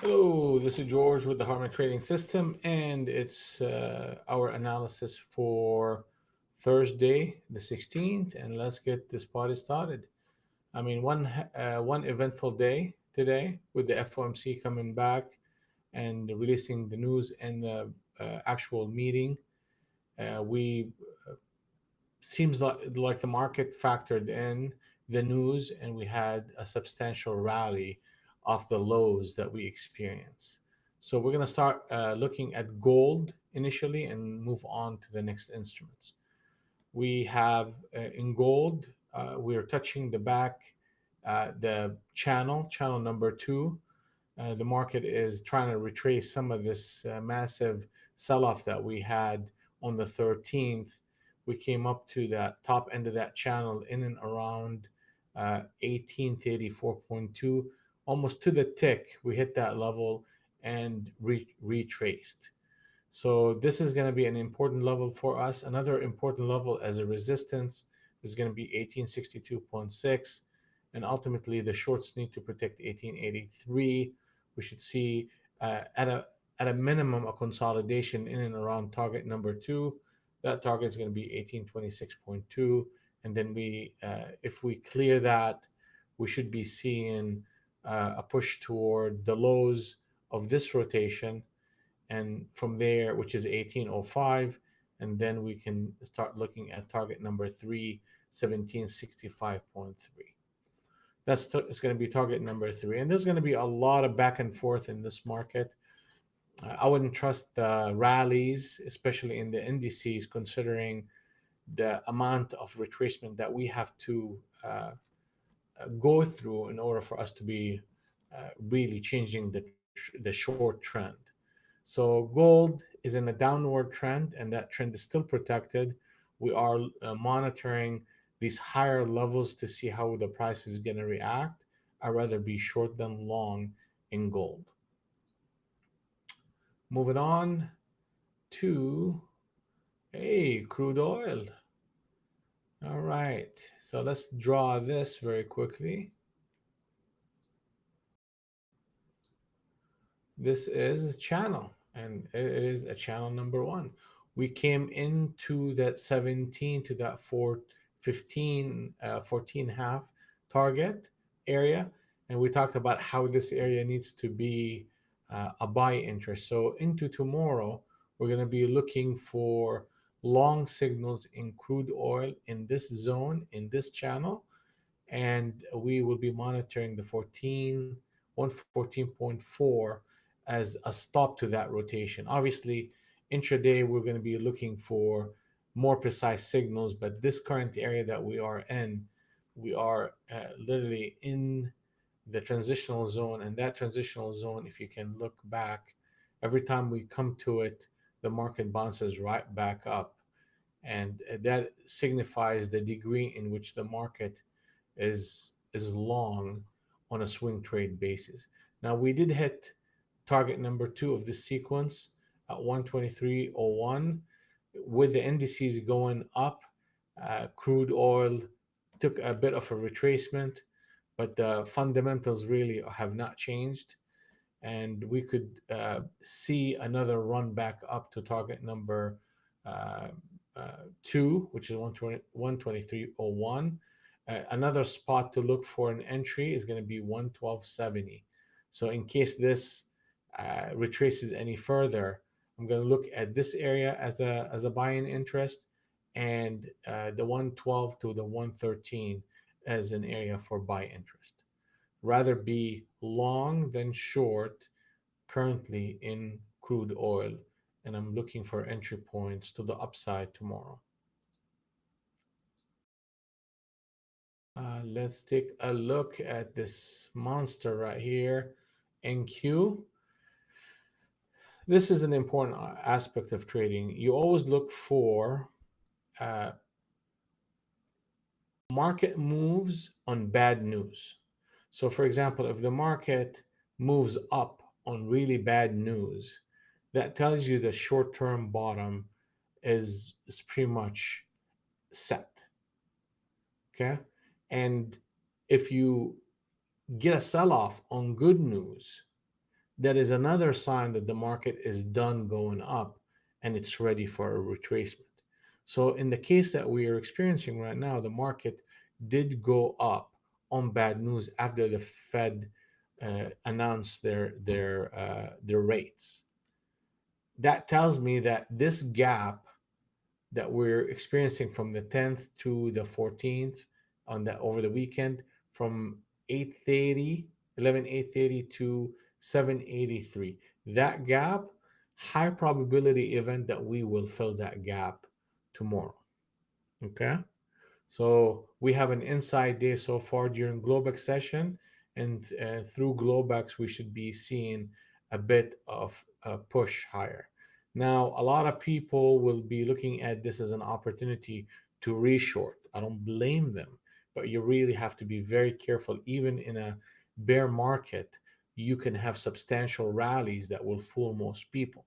Hello, this is George with the Harman Trading System, and it's our analysis for Thursday, the 16th. And let's get this party started. I mean, one eventful day today with the FOMC coming back and releasing the news and the actual meeting. We seems like the market factored in the news, and we had a substantial rally off the lows that we experienced. So we're going to start looking at gold initially and move on to the next instruments. We have in gold, we're touching the back, the channel number two. The market is trying to retrace some of this massive sell off that we had on the 13th. We came up to that top end of that channel in and around 1834.2, almost to the tick. We hit that level and retraced. So this is going to be an important level for us. Another important level as a resistance is going to be 1862.6, and ultimately the shorts need to protect 1883. We should see at a minimum a consolidation in and around target number two. That target is going to be 1826.2, and then if we clear that, we should be seeing a push toward the lows of this rotation, and from there, which is 1805, and then we can start looking at target number three, 1765.3. It's going to be target number three, and there's going to be a lot of back and forth in this market. I wouldn't trust the rallies, especially in the indices, considering the amount of retracement that we have to go through in order for us to be really changing the short trend. So gold is in a downward trend, and that trend is still protected. We are monitoring these higher levels to see how the price is going to react. I'd rather be short than long in gold. Moving on to crude oil. All right, so let's draw this very quickly. This is a channel, and it is a channel number one. We came into that 17 to that 415, 14 half target area, and we talked about how this area needs to be a buy interest. So into tomorrow, we're going to be looking for long signals in crude oil in this zone, in this channel, and we will be monitoring the 114.4 as a stop to that rotation. Obviously, intraday, we're going to be looking for more precise signals, but this current area that we are in, we are literally in the transitional zone. And that transitional zone, if you can look back, every time we come to it, the market bounces right back up. And that signifies the degree in which the market is long on a swing trade basis. Now we did hit target number two of the sequence at 123.01 with the indices going up. Crude oil took a bit of a retracement, but the fundamentals really have not changed, and we could see another run back up to target number uh, two, which is 123.01. Another spot to look for an entry is going to be 112.70. So in case this retraces any further, I'm going to look at this area as a buying interest, and the 112 to the 113 as an area for buy interest. Rather be long than short currently in crude oil, and I'm looking for entry points to the upside tomorrow. Let's take a look at this monster right here, NQ. This is an important aspect of trading. You always look for uh, market moves on bad news. So, for example, if the market moves up on really bad news, that tells you the short term bottom is pretty much set. Okay. And if you get a sell off on good news, that is another sign that the market is done going up and it's ready for a retracement. So, in the case that we are experiencing right now, the market did go up on bad news after the Fed announced their rates. That tells me that this gap that we're experiencing from the 10th to the 14th on that over the weekend, from 8:30 8:30 to 7:83, that gap, high probability event that we will fill that gap tomorrow. Okay, so we have an inside day so far during Globex session, and through Globex we should be seeing a bit of a push higher. Now, a lot of people will be looking at this as an opportunity to reshort. I don't blame them, but you really have to be very careful. Even in a bear market, you can have substantial rallies that will fool most people.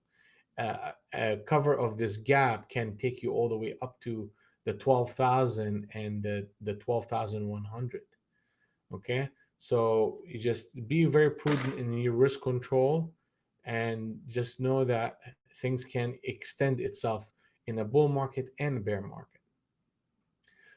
A cover of this gap can take you all the way up to the 12,000 and the 12,100. Okay. So you just be very prudent in your risk control and just know that things can extend itself in a bull market and a bear market.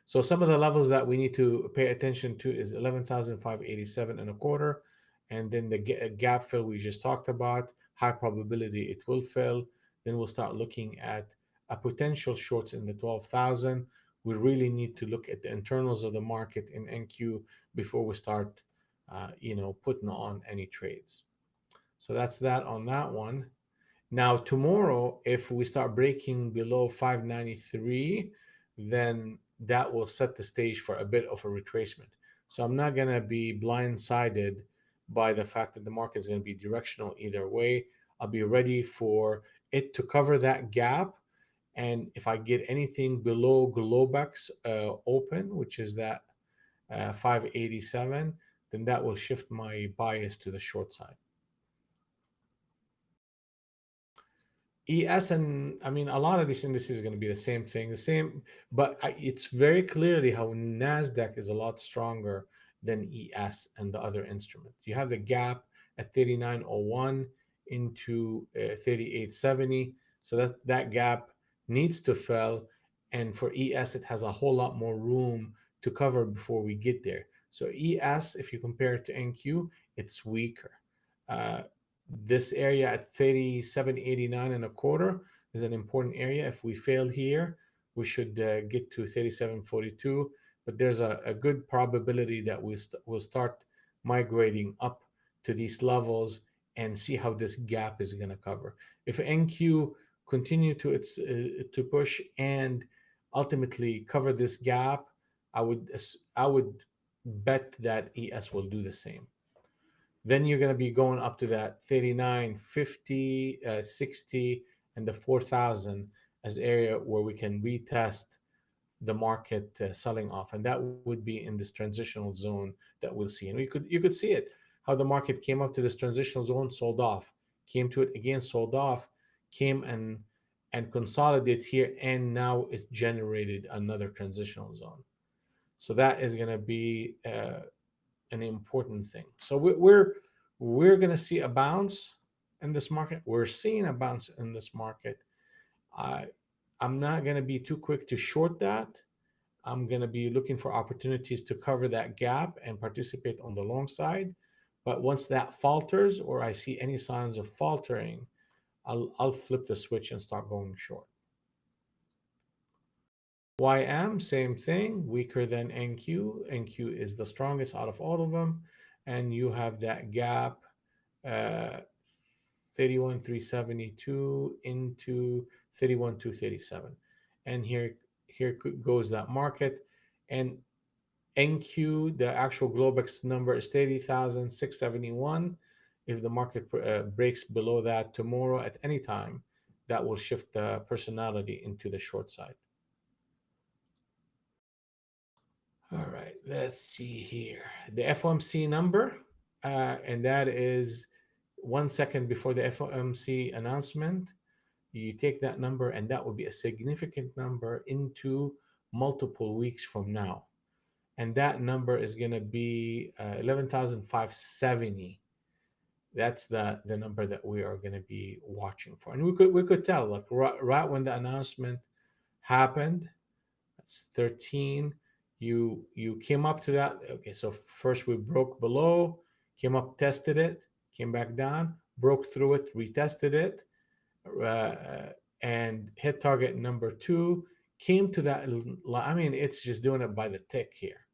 So some of the levels that we need to pay attention to is 11,587 and a quarter, and then the gap fill we just talked about, high probability it will fill. Then we'll start looking at a potential shorts in the 12,000. We really need to look at the internals of the market in NQ before we start, putting on any trades. So that's that on that one. Now, tomorrow, if we start breaking below 593, then that will set the stage for a bit of a retracement. So I'm not going to be blindsided by the fact that the market is going to be directional either way. I'll be ready for it to cover that gap. And if I get anything below Globex open, which is that 587, then that will shift my bias to the short side. ES, and I mean, a lot of these indices are going to be the same thing, the same, but it's very clearly how NASDAQ is a lot stronger than ES and the other instruments. You have the gap at 3901 into 3870. So that gap needs to fill. And for ES, it has a whole lot more room to cover before we get there. So ES, if you compare it to NQ, it's weaker. Uh, this area at 37.89 and a quarter is an important area. If we fail here, we should get to 37.42, but there's a good probability that we'll start migrating up to these levels and see how this gap is going to cover. If NQ continue to push and ultimately cover this gap, I would bet that ES will do the same. Then you're going to be going up to that 39, 50, 60, and the 4,000 as area where we can retest the market selling off, and that would be in this transitional zone that we'll see. And you could see it how the market came up to this transitional zone, sold off, came to it again, sold off, came and consolidated here, and now it's generated another transitional zone. So that is going to be an important thing. So we're going to see a bounce in this market. We're seeing a bounce in this market. I I'm not going to be too quick to short that. I'm going to be looking for opportunities to cover that gap and participate on the long side. But once that falters or I see any signs of faltering, I'll flip the switch and start going short. YM, same thing, weaker than NQ. NQ is the strongest out of all of them. And you have that gap, uh, 31,372 into 31,237. And here goes that market. And NQ, the actual Globex number is 30,671. If the market breaks below that tomorrow at any time, that will shift the personality into the short side. All right, let's see here. The FOMC number, and that is 1 second before the FOMC announcement. You take that number, and that will be a significant number into multiple weeks from now. And that number is going to be 11,570. That's the number that we are going to be watching for. And we could tell, like, right when the announcement happened, that's 13. You came up to that. Okay, so first we broke below, came up, tested it, came back down, broke through it, retested it, and hit target number two. Came to that. I mean, it's just doing it by the tick here.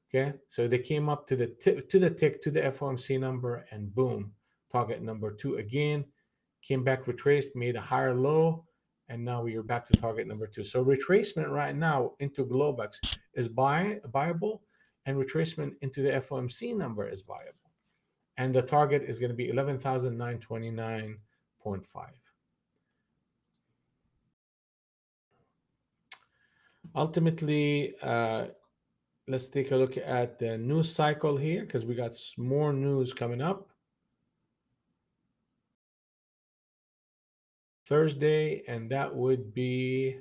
Okay, so they came up to the tick to the FOMC number, and boom, target number two again. Came back, retraced, made a higher low, and now we are back to target number two. So retracement right now into Globex is buyable, and retracement into the FOMC number is viable, and the target is going to be 11,929.5. Ultimately, let's take a look at the news cycle here because we got more news coming up. Thursday, and that would be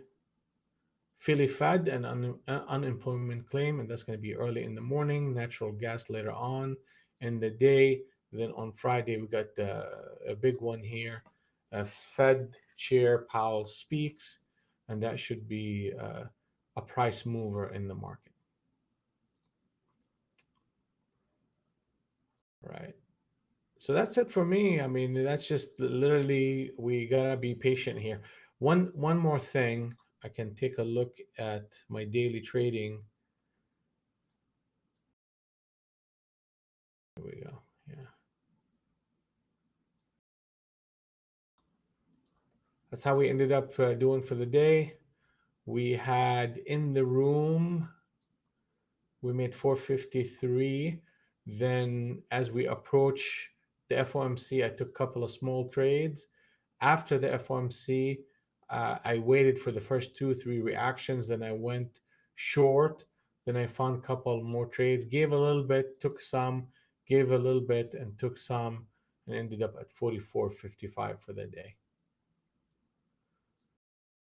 Philly Fed and unemployment claim, and that's going to be early in the morning. Natural gas later on in the day. Then on Friday, we got a big one here. Fed Chair Powell speaks, and that should be a price mover in the market. Right. So that's it for me. I mean, that's just literally, we gotta be patient here. One more thing, I can take a look at my daily trading. Here we go. Yeah, that's how we ended up doing for the day. We had in the room, we made 453. Then as we approach the FOMC, I took a couple of small trades. After the FOMC, I waited for the first 2 3 reactions. Then I went short. Then I found a couple more trades, gave a little bit, took some, gave a little bit, and took some, and ended up at 44.55 for the day.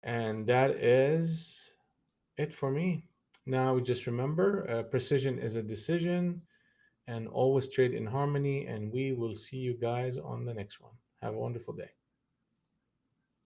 And that is it for me. Now, just remember, precision is a decision, and always trade in harmony. And we will see you guys on the next one. Have a wonderful day.